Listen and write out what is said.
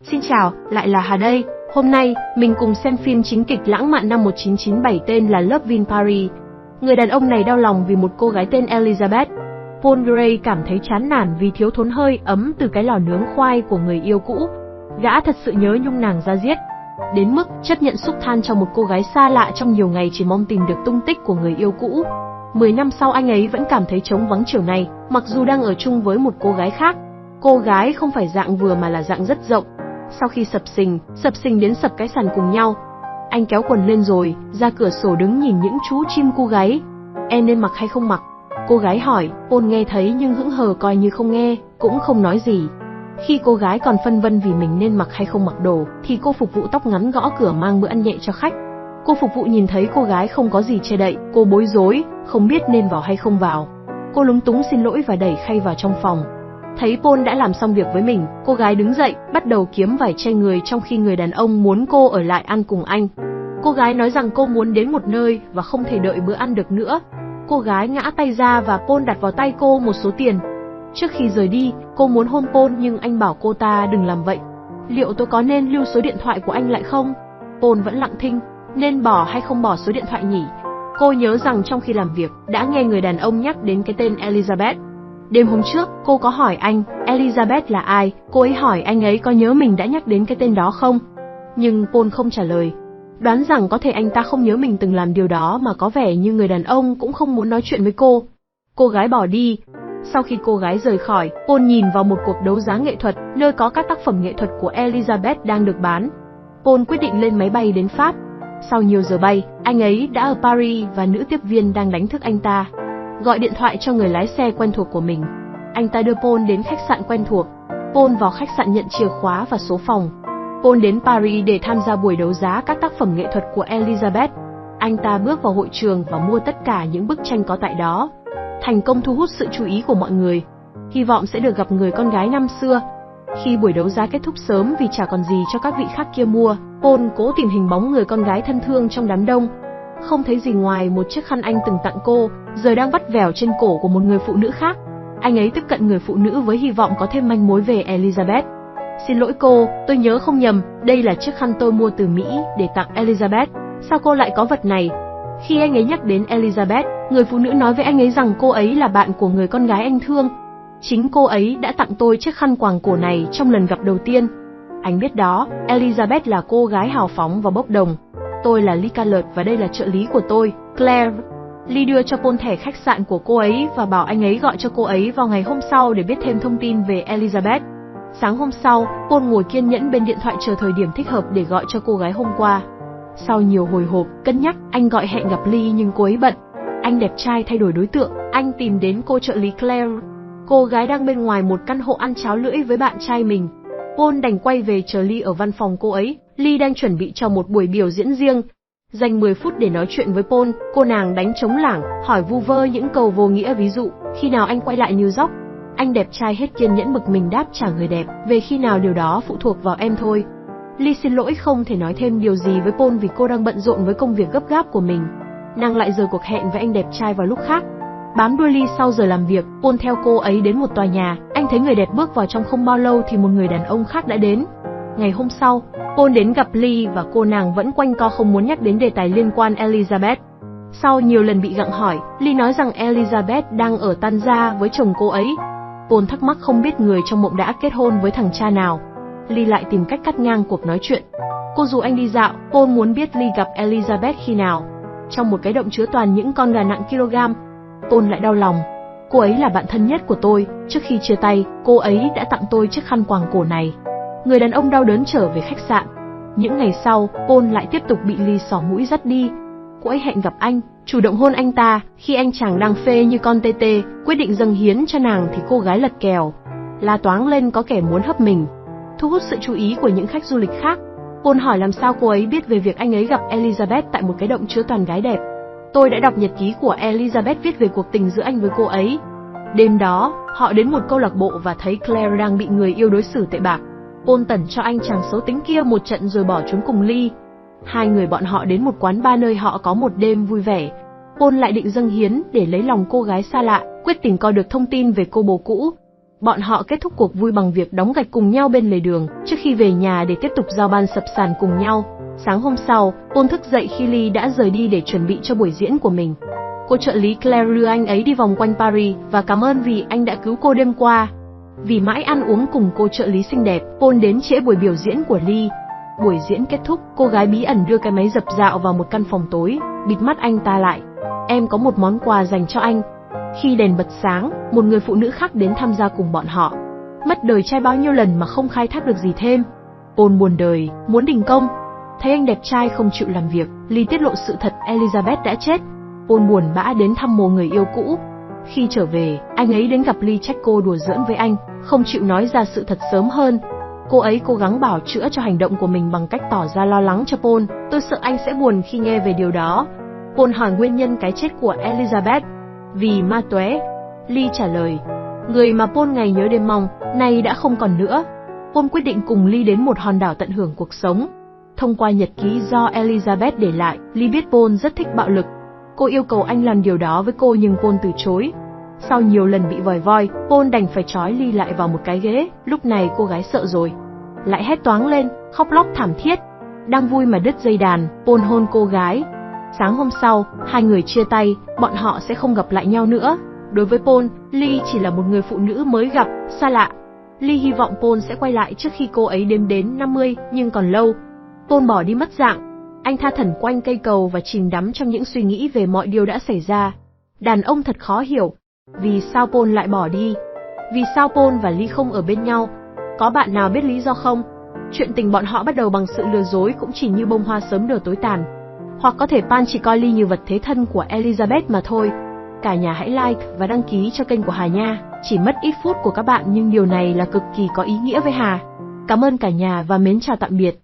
Xin chào, lại là Hà đây. Hôm nay, mình cùng xem phim chính kịch lãng mạn năm 1997 tên là Love in Paris. Người đàn ông này đau lòng vì một cô gái tên Elizabeth. Paul Gray cảm thấy chán nản vì thiếu thốn hơi ấm từ cái lò nướng khoai của người yêu cũ. Gã thật sự nhớ nhung nàng da diết, đến mức chấp nhận xúc than cho một cô gái xa lạ trong nhiều ngày chỉ mong tìm được tung tích của người yêu cũ. 10 năm sau anh ấy vẫn cảm thấy trống vắng chiều này, mặc dù đang ở chung với một cô gái khác. Cô gái không phải dạng vừa mà là dạng rất rộng. Sau khi sập sình đến sập cái sàn cùng nhau, anh kéo quần lên rồi ra cửa sổ đứng nhìn những chú chim cu gáy. Em nên mặc hay không mặc? Cô gái hỏi. Paul nghe thấy nhưng hững hờ coi như không nghe, cũng không nói gì. Khi cô gái còn phân vân vì mình nên mặc hay không mặc đồ, thì cô phục vụ tóc ngắn gõ cửa mang bữa ăn nhẹ cho khách. Cô phục vụ nhìn thấy cô gái không có gì che đậy, cô bối rối, không biết nên vào hay không vào. Cô lúng túng xin lỗi và đẩy khay vào trong phòng. Thấy Paul đã làm xong việc với mình, cô gái đứng dậy, bắt đầu kiếm vải che người trong khi người đàn ông muốn cô ở lại ăn cùng anh. Cô gái nói rằng cô muốn đến một nơi và không thể đợi bữa ăn được nữa. Cô gái ngã tay ra và Paul đặt vào tay cô một số tiền. Trước khi rời đi, cô muốn hôn Paul nhưng anh bảo cô ta đừng làm vậy. Liệu tôi có nên lưu số điện thoại của anh lại không? Paul vẫn lặng thinh. Nên bỏ hay không bỏ số điện thoại nhỉ? Cô nhớ rằng trong khi làm việc, đã nghe người đàn ông nhắc đến cái tên Elizabeth. Đêm hôm trước, cô có hỏi anh, Elizabeth là ai? Cô ấy hỏi anh ấy có nhớ mình đã nhắc đến cái tên đó không? Nhưng Paul không trả lời. Đoán rằng có thể anh ta không nhớ mình từng làm điều đó mà có vẻ như người đàn ông cũng không muốn nói chuyện với cô. Cô gái bỏ đi. Sau khi cô gái rời khỏi, Paul nhìn vào một cuộc đấu giá nghệ thuật, nơi có các tác phẩm nghệ thuật của Elizabeth đang được bán. Paul quyết định lên máy bay đến Pháp. Sau nhiều giờ bay, anh ấy đã ở Paris và nữ tiếp viên đang đánh thức anh ta. Gọi điện thoại cho người lái xe quen thuộc của mình. Anh ta đưa Paul đến khách sạn quen thuộc. Paul vào khách sạn nhận chìa khóa và số phòng. Paul đến Paris để tham gia buổi đấu giá các tác phẩm nghệ thuật của Elizabeth. Anh ta bước vào hội trường và mua tất cả những bức tranh có tại đó. Thành công thu hút sự chú ý của mọi người. Hy vọng sẽ được gặp người con gái năm xưa. Khi buổi đấu giá kết thúc sớm vì chả còn gì cho các vị khác kia mua, Paul cố tìm hình bóng người con gái thân thương trong đám đông. Không thấy gì ngoài một chiếc khăn anh từng tặng cô, giờ đang vắt vẻo trên cổ của một người phụ nữ khác. Anh ấy tiếp cận người phụ nữ với hy vọng có thêm manh mối về Elizabeth. Xin lỗi cô, tôi nhớ không nhầm, đây là chiếc khăn tôi mua từ Mỹ để tặng Elizabeth. Sao cô lại có vật này? Khi anh ấy nhắc đến Elizabeth, người phụ nữ nói với anh ấy rằng cô ấy là bạn của người con gái anh thương. Chính cô ấy đã tặng tôi chiếc khăn quàng cổ này trong lần gặp đầu tiên. Anh biết đó, Elizabeth là cô gái hào phóng và bốc đồng. Tôi là Lee Callert và đây là trợ lý của tôi, Claire. Lee đưa cho Paul thẻ khách sạn của cô ấy và bảo anh ấy gọi cho cô ấy vào ngày hôm sau để biết thêm thông tin về Elizabeth. Sáng hôm sau, Paul ngồi kiên nhẫn bên điện thoại chờ thời điểm thích hợp để gọi cho cô gái hôm qua. Sau nhiều hồi hộp, cân nhắc, anh gọi hẹn gặp Lee nhưng cô ấy bận. Anh đẹp trai thay đổi đối tượng, anh tìm đến cô trợ lý Claire. Cô gái đang bên ngoài một căn hộ ăn cháo lưỡi với bạn trai mình. Paul đành quay về chờ Lee ở văn phòng cô ấy. Lee đang chuẩn bị cho một buổi biểu diễn riêng. Dành 10 phút để nói chuyện với Paul, cô nàng đánh trống lảng, hỏi vu vơ những câu vô nghĩa, ví dụ, khi nào anh quay lại New York? Anh đẹp trai hết kiên nhẫn bực mình đáp trả người đẹp, về khi nào điều đó phụ thuộc vào em thôi. Lee xin lỗi không thể nói thêm điều gì với Paul vì cô đang bận rộn với công việc gấp gáp của mình. Nàng lại rời cuộc hẹn với anh đẹp trai vào lúc khác. Bám đuôi Lee sau giờ làm việc, Paul theo cô ấy đến một tòa nhà. Anh thấy người đẹp bước vào trong không bao lâu thì một người đàn ông khác đã đến. Ngày hôm sau, Paul đến gặp Lee và cô nàng vẫn quanh co không muốn nhắc đến đề tài liên quan Elizabeth. Sau nhiều lần bị gặng hỏi, Lee nói rằng Elizabeth đang ở Tangier với chồng cô ấy. Paul thắc mắc không biết người trong mộng đã kết hôn với thằng cha nào. Lee lại tìm cách cắt ngang cuộc nói chuyện. Cô rủ anh đi dạo, Paul muốn biết Lee gặp Elizabeth khi nào. Trong một cái động chứa toàn những con gà nặng kg. Paul lại đau lòng. Cô ấy là bạn thân nhất của tôi, trước khi chia tay, cô ấy đã tặng tôi chiếc khăn quàng cổ này. Người đàn ông đau đớn trở về khách sạn. Những ngày sau, Paul lại tiếp tục bị Lee xỏ mũi dắt đi. Cô ấy hẹn gặp anh, chủ động hôn anh ta, khi anh chàng đang phê như con tê tê, quyết định dâng hiến cho nàng thì cô gái lật kèo. La toáng lên có kẻ muốn hấp mình. Thu hút sự chú ý của những khách du lịch khác. Paul hỏi làm sao cô ấy biết về việc anh ấy gặp Elizabeth tại một cái động chứa toàn gái đẹp. Tôi đã đọc nhật ký của Elizabeth viết về cuộc tình giữa anh với cô ấy. Đêm đó, họ đến một câu lạc bộ và thấy Claire đang bị người yêu đối xử tệ bạc. Paul tẩn cho anh chàng xấu tính kia một trận rồi bỏ trốn cùng Lee. Hai người bọn họ đến một quán bar nơi họ có một đêm vui vẻ. Paul lại định dâng hiến để lấy lòng cô gái xa lạ, quyết tình coi được thông tin về cô bồ cũ. Bọn họ kết thúc cuộc vui bằng việc đóng gạch cùng nhau bên lề đường, trước khi về nhà để tiếp tục giao ban sập sàn cùng nhau. Sáng hôm sau, Paul thức dậy khi Lee đã rời đi để chuẩn bị cho buổi diễn của mình. Cô trợ lý Claire đưa anh ấy đi vòng quanh Paris và cảm ơn vì anh đã cứu cô đêm qua. Vì mãi ăn uống cùng cô trợ lý xinh đẹp, Paul đến trễ buổi biểu diễn của Lee. Buổi diễn kết thúc, cô gái bí ẩn đưa cái máy dập dạo vào một căn phòng tối, bịt mắt anh ta lại. Em có một món quà dành cho anh. Khi đèn bật sáng, một người phụ nữ khác đến tham gia cùng bọn họ. Mất đời trai bao nhiêu lần mà không khai thác được gì thêm. Paul buồn đời, muốn đình công. Thấy anh đẹp trai không chịu làm việc, Lee tiết lộ sự thật Elizabeth đã chết. Paul buồn bã đến thăm mồ người yêu cũ. Khi trở về, anh ấy đến gặp Lee trách cô đùa giỡn với anh, không chịu nói ra sự thật sớm hơn. Cô ấy cố gắng bảo chữa cho hành động của mình bằng cách tỏ ra lo lắng cho Paul. Tôi sợ anh sẽ buồn khi nghe về điều đó. Paul hỏi nguyên nhân cái chết của Elizabeth. Vì ma tuế. Lee trả lời. Người mà Paul ngày nhớ đêm mong, nay đã không còn nữa. Paul quyết định cùng Lee đến một hòn đảo tận hưởng cuộc sống. Thông qua nhật ký do Elizabeth để lại, Lee biết Paul rất thích bạo lực. Cô yêu cầu anh làm điều đó với cô nhưng Paul từ chối. Sau nhiều lần bị vòi voi, Paul đành phải trói Lee lại vào một cái ghế. Lúc này cô gái sợ rồi, lại hét toáng lên, khóc lóc thảm thiết. Đang vui mà đứt dây đàn, Paul hôn cô gái. Sáng hôm sau, hai người chia tay, bọn họ sẽ không gặp lại nhau nữa. Đối với Paul, Lee chỉ là một người phụ nữ mới gặp, xa lạ. Lee hy vọng Paul sẽ quay lại trước khi cô ấy đếm đến 50, nhưng còn lâu. Paul bỏ đi mất dạng. Anh tha thẩn quanh cây cầu và chìm đắm trong những suy nghĩ về mọi điều đã xảy ra. Đàn ông thật khó hiểu. Vì sao Paul lại bỏ đi? Vì sao Paul và Lee không ở bên nhau? Có bạn nào biết lý do không? Chuyện tình bọn họ bắt đầu bằng sự lừa dối cũng chỉ như bông hoa sớm nở tối tàn. Hoặc có thể Paul chỉ coi Lee như vật thế thân của Elizabeth mà thôi. Cả nhà hãy like và đăng ký cho kênh của Hà nha. Chỉ mất ít phút của các bạn nhưng điều này là cực kỳ có ý nghĩa với Hà. Cảm ơn cả nhà và mến chào tạm biệt.